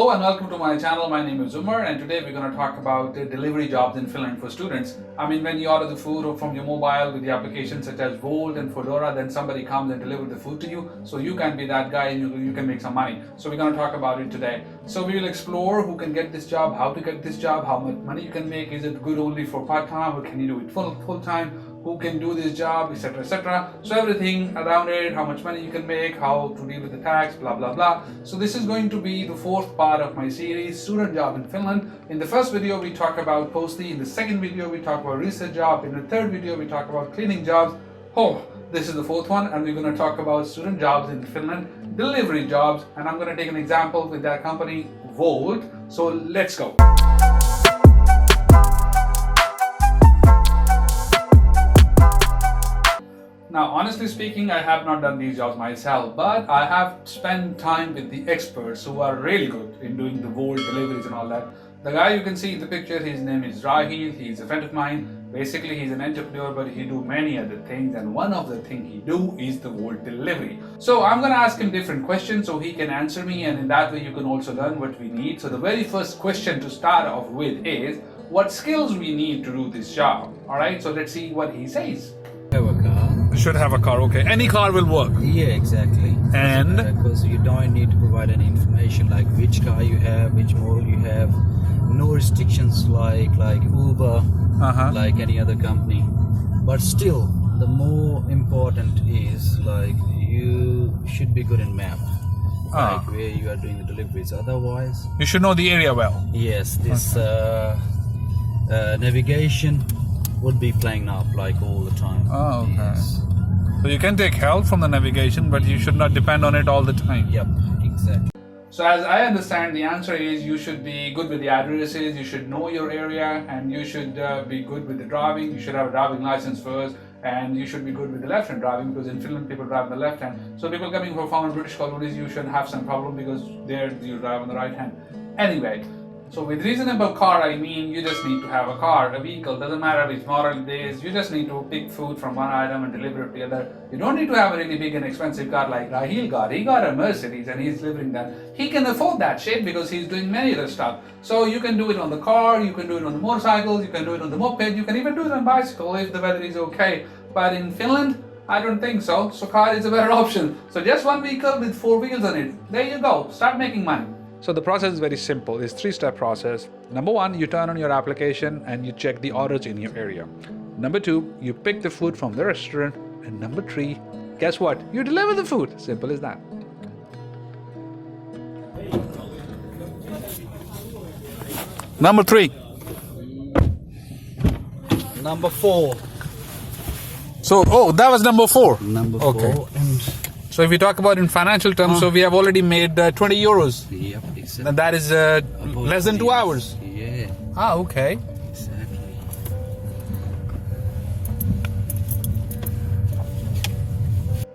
Hello and welcome to my channel. My name is Umar and today we're going to talk about delivery jobs in Finland for students. I mean, when you order the food or from your mobile with the applications such as Wolt and Foodora, then somebody comes and delivers the food to you. So you can be that guy and you can make some money. So we're going to talk about it today. So we will explore who can get this job, how to get this job, how much money you can make. Is it good only for part-time or can you do it full-time? Who can do this job, etc., etc. So everything around it, how much money you can make, how to deal with the tax, blah blah blah. So this is going to be the fourth part of my series, student job in Finland. In the first video we talk about postie, in the second video we talk about research job, in the third video we talk about cleaning jobs. Oh, this is the fourth one, and we're going to talk about student jobs in Finland, delivery jobs, and I'm going to take an example with that company, Wolt. So let's go. Now, honestly speaking, I have not done these jobs myself, but I have spent time with the experts who are really good in doing the Wolt deliveries and all that. The guy you can see in the picture, his name is Rahil. He's a friend of mine. Basically, he's an entrepreneur, but he do many other things, and one of the things he do is the Wolt delivery. So I'm going to ask him different questions so he can answer me, and in that way you can also learn what we need. So the very first question to start off with is, what skills we need to do this job? All right, so let's see what he says. Have a car. You should have a car, okay. Any car will work. Yeah, exactly. And? Because you don't need to provide any information like which car you have, which model you have. No restrictions like Uber, like any other company. But still, the more important is like you should be good in map. Like where you are doing the deliveries. Otherwise, you should know the area well. Yes, this navigation would be playing up like all the time. Oh, okay. Yes. So you can take help from the navigation, but you should not depend on it all the time. Yep, exactly. So as I understand, the answer is you should be good with the addresses, you should know your area, and you should be good with the driving. You should have a driving license first, and you should be good with the left-hand driving, because in Finland people drive on the left hand. So people coming from former British colonies, you shouldn't have some problem because there you drive on the right hand. Anyway, so with reasonable car, I mean you just need to have a car, a vehicle, doesn't matter which model it is, you just need to pick food from one item and deliver it to the other. You don't need to have a really big and expensive car like Rahil got. He got a Mercedes and he's delivering that. He can afford that shit because he's doing many other stuff. So you can do it on the car, you can do it on the motorcycles, you can do it on the moped, you can even do it on bicycle if the weather is okay. But in Finland, I don't think so. So car is a better option. So just one vehicle with 4 wheels on it. There you go. Start making money. So the process is very simple. It's a 3-step process. Number 1, you turn on your application and you check the orders in your area. Number 2, you pick the food from the restaurant. And number 3, guess what? You deliver the food. Simple as that. Number 3. Number 4. So, that was number 4. Number 4. Okay. So if we talk about in financial terms, so we have already made 20 euros. Yep, exactly. And that is less than 2 hours. Yeah. Okay. Exactly.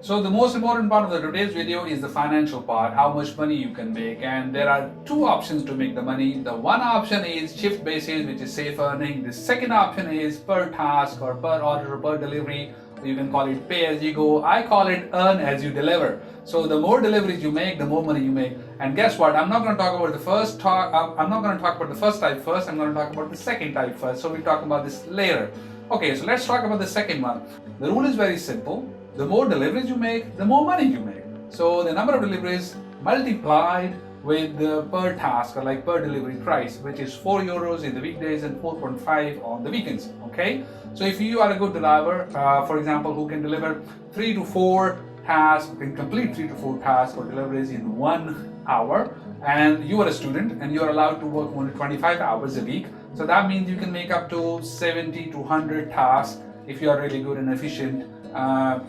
So the most important part of today's video is the financial part, how much money you can make. And there are 2 options to make the money. The one option is shift basis, which is safe earning. The second option is per task or per order or per delivery. You can call it pay as you go. I call it earn as you deliver. So the more deliveries you make, the more money you make. And guess what? I'm not going to talk about the first I'm not going to talk about the first type first. I'm going to talk about the second type first. So we'll talk about this later. Okay, so let's talk about the second one. The rule is very simple. The more deliveries you make, the more money you make. So the number of deliveries multiplied with the per task or like per delivery price, which is 4 euros in the weekdays and 4.5 on the weekends. Okay, so if you are a good driver, for example, who can deliver 3 to 4 tasks, can complete 3 to 4 tasks or deliveries in 1 hour, and you are a student and you are allowed to work only 25 hours a week, so that means you can make up to 70 to 100 tasks if you are really good and efficient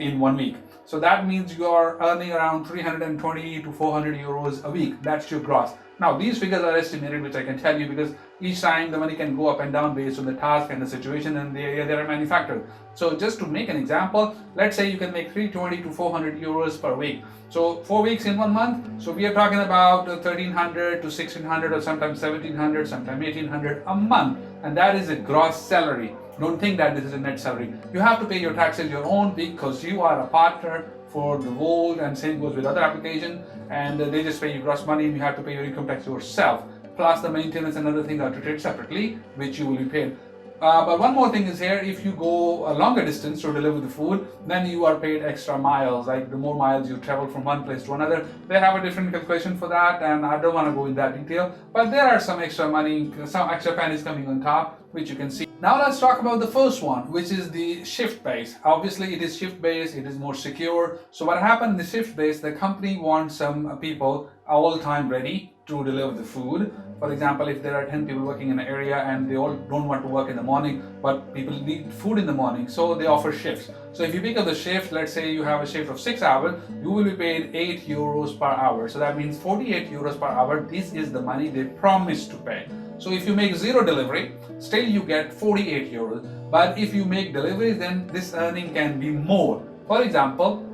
in 1 week. So that means you are earning around 320 to 400 euros a week. That's your gross. Now these figures are estimated, which I can tell you because each time the money can go up and down based on the task and the situation and the area they are manufactured. So just to make an example, let's say you can make 320 to 400 euros per week. So 4 weeks in 1 month. So we are talking about 1300 to 1600 or sometimes 1700, sometimes 1800 a month. And that is a gross salary. Don't think that this is a net salary. You have to pay your taxes your own because you are a partner for the Wolt, and same goes with other application, and they just pay you gross money and you have to pay your income tax yourself. Plus the maintenance and other things are treated separately, which you will be paid. But one more thing is here, if you go a longer distance to deliver the food, then you are paid extra miles. Like the more miles you travel from one place to another, they have a different calculation for that, and I don't want to go in that detail. But there are some extra money, some extra pennies coming on top, which you can see. Now let's talk about the first one, which is the shift base. Obviously it is shift based, it is more secure. So what happened in the shift base, the company wants some people all time ready to deliver the food. For example, if there are 10 people working in an area and they all don't want to work in the morning, but people need food in the morning, so they offer shifts. So if you pick up the shift, let's say you have a shift of 6 hours, you will be paid 8 euros per hour. So that means 48 euros per hour. This is the money they promise to pay. So if you make 0 delivery, still you get 48 euros. But if you make deliveries, then this earning can be more. For example,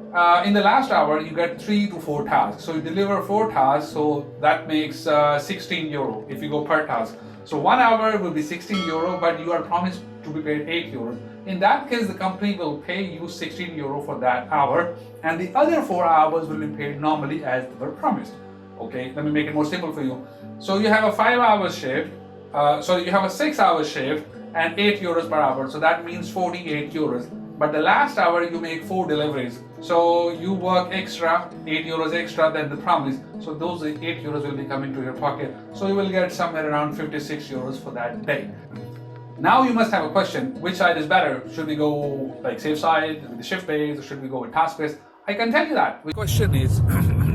in the last hour, you get 3 to 4 tasks. So you deliver 4 tasks, so that makes 16 euro if you go per task. So 1 hour will be 16 euro, but you are promised to be paid 8 euros. In that case, the company will pay you 16 euro for that hour, and the other 4 hours will be paid normally as they were promised. Okay, let me make it more simple for you. So you have a 5-hour shift, you have a 6-hour shift and 8 euros per hour. So that means 48 euros. But the last hour you make 4 deliveries. So you work extra, 8 euros extra than the promise. So those 8 euros will be coming to your pocket. So you will get somewhere around 56 euros for that day. Now you must have a question, which side is better? Should we go like safe side with the shift base, or should we go with task base? I can tell you that. The question is,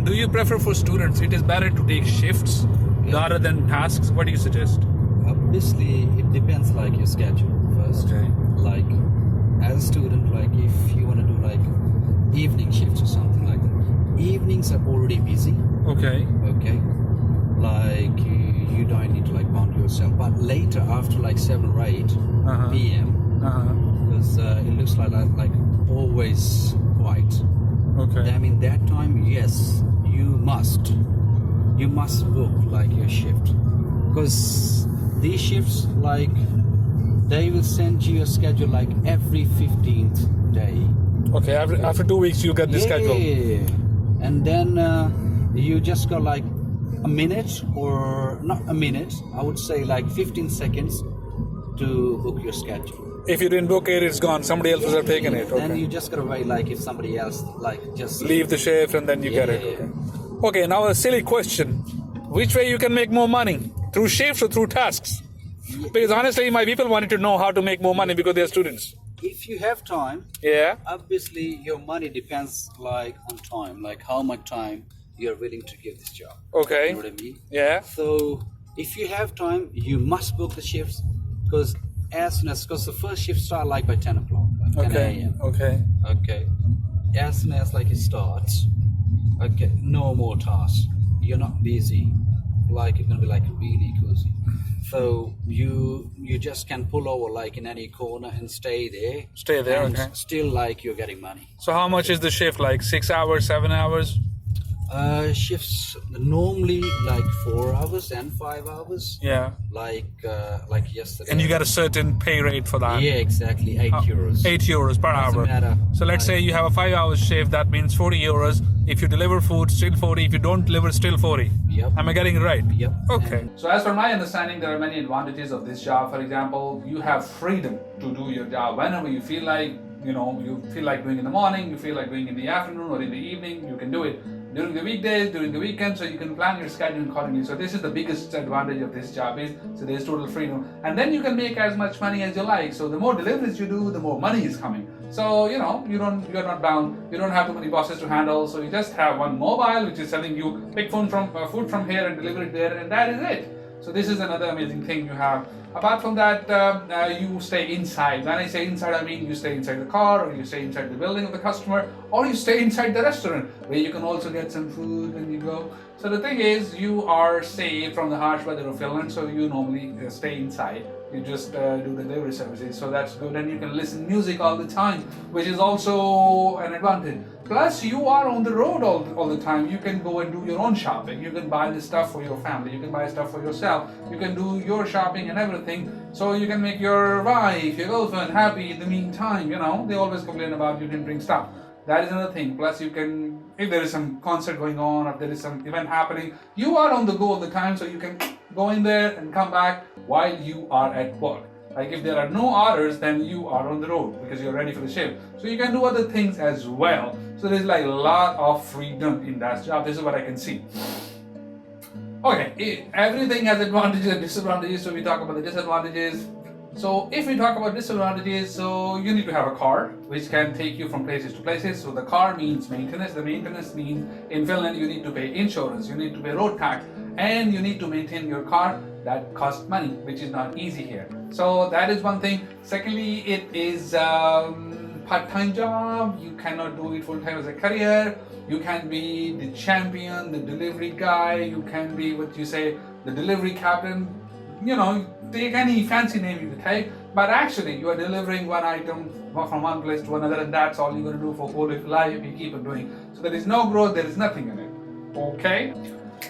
do you prefer for students it is better to take shifts rather than tasks? What do you suggest? Obviously, it depends like your schedule first. Okay. Like as a student, like if you want to do like evening shifts or something like that, evenings are already busy. Okay. Okay. Like you don't need to like bound yourself, but later after like 7 or 8 p.m. Because it looks like always quiet. Okay. Then in that time, yes, you must book like your shift, because these shifts like they will send you a schedule like every 15th day. Okay, after 2 weeks you get the schedule. Yeah. And then you just got like a minute, or not a minute, I would say like 15 seconds to book your schedule. If you didn't book it, it's gone. Somebody else will have taken it. Then you just gotta wait like if somebody else like just leave the shift and then you get it. Okay, now a silly question. Which way you can make more money? Through shifts or through tasks? Because honestly, my people wanted to know how to make more money because they're students. If you have time, obviously your money depends like on time, like how much time you're willing to give this job. Okay. You know what I mean? Yeah. So if you have time, you must book the shifts, because the first shift start like by 10 o'clock, like 10 a.m. Okay. As soon as like it starts, okay, no more tasks. You're not busy. Like it's gonna be like really cozy. So you just can pull over like in any corner and stay there. Stay there, and okay. Still like you're getting money. So how much is the shift? Like 6 hours, 7 hours? Shifts normally like 4 hours and 5 hours. Yeah. Like yesterday. And you get a certain pay rate for that? Yeah, exactly. 8 euros. 8 euros per hour. Matter. So let's say you have a 5-hour shift, that means 40 euros. If you deliver food, still 40. If you don't deliver, still 40. Yep. Am I getting it right? Yep. Okay. So as per my understanding, there are many advantages of this job. For example, you have freedom to do your job whenever you feel like, you feel like doing in the morning, you feel like doing in the afternoon or in the evening, you can do it. During the weekdays, during the weekends, so you can plan your schedule accordingly. So this is the biggest advantage of this job so there's total freedom. And then you can make as much money as you like. So the more deliveries you do, the more money is coming. So, you're not bound. You don't have too many bosses to handle. So you just have one mobile, which is telling you pick food from here and deliver it there, and that is it. So this is another amazing thing you have. Apart from that, you stay inside. When I say inside, I mean you stay inside the car, or you stay inside the building of the customer, or you stay inside the restaurant, where you can also get some food when you go. So the thing is, you are safe from the harsh weather of Finland, so you normally stay inside. You just do the delivery services, so that's good, and you can listen music all the time, which is also an advantage. Plus, you are on the road all the time. You can go and do your own shopping. You can buy the stuff for your family. You can buy stuff for yourself. You can do your shopping and everything. So you can make your wife, your girlfriend happy in the meantime. They always complain about you didn't bring stuff. That is another thing. Plus, you can, if there is some concert going on or there is some event happening, you are on the go all the time, so you can go in there and come back while you are at work. Like if there are no orders, then you are on the road because you're ready for the shift. So you can do other things as well. So there's like a lot of freedom in that job. This is what I can see. Okay, everything has advantages and disadvantages. So we talk about the disadvantages. So if we talk about disadvantages, so you need to have a car which can take you from places to places. So the car means maintenance. The maintenance means in Finland you need to pay insurance, you need to pay road tax, and you need to maintain your car. That costs money, which is not easy here. So that is one thing. Secondly, it is part-time job. You cannot do it full-time as a career. You can be the champion, the delivery guy. You can be what you say, the delivery captain. You know, take any fancy name you could take, but actually you are delivering one item from one place to another, and that's all you're going to do for whole of your life if you keep on doing. So there is no growth, there is nothing in it. Okay?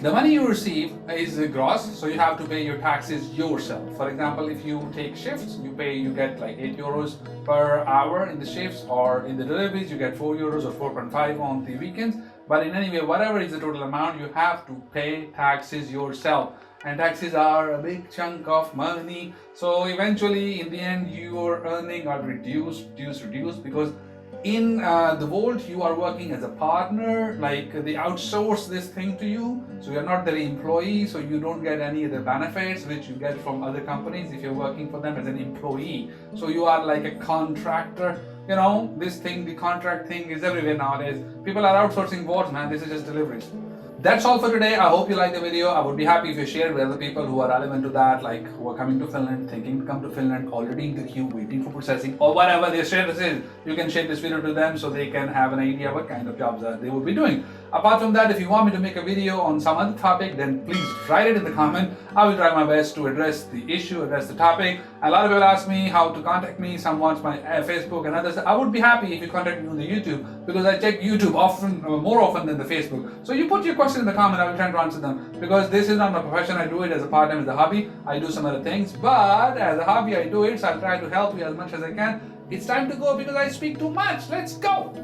The money you receive is gross, so you have to pay your taxes yourself. For example, if you take shifts, you get like 8 euros per hour in the shifts, or in the deliveries you get 4 euros or 4.5 on the weekends. But in any way, whatever is the total amount, you have to pay taxes yourself. And taxes are a big chunk of money. So eventually, in the end, your earning are reduced because in the Wolt, you are working as a partner, like they outsource this thing to you. So you're not their employee, so you don't get any of the benefits which you get from other companies if you're working for them as an employee. So you are like a contractor. You know, this thing, the contract thing is everywhere nowadays. People are outsourcing Wolt, man. This is just deliveries. That's all for today. I hope you liked the video. I would be happy if you share with other people who are relevant to that, like who are coming to Finland, thinking to come to Finland, already in the queue, waiting for processing, or whatever their status is. You can share this video to them so they can have an idea what kind of jobs that they will be doing. Apart from that, if you want me to make a video on some other topic, then please write it in the comment. I will try my best to address the issue, address the topic. A lot of people ask me how to contact me. Some want my Facebook and others. I would be happy if you contact me on the YouTube because I check YouTube more often than the Facebook. So you put your question in the comment. I will try to answer them because this is not my profession. I do it as a part-time, as a hobby. I do some other things, but as a hobby, I do it. So I'll try to help you as much as I can. It's time to go because I speak too much. Let's go.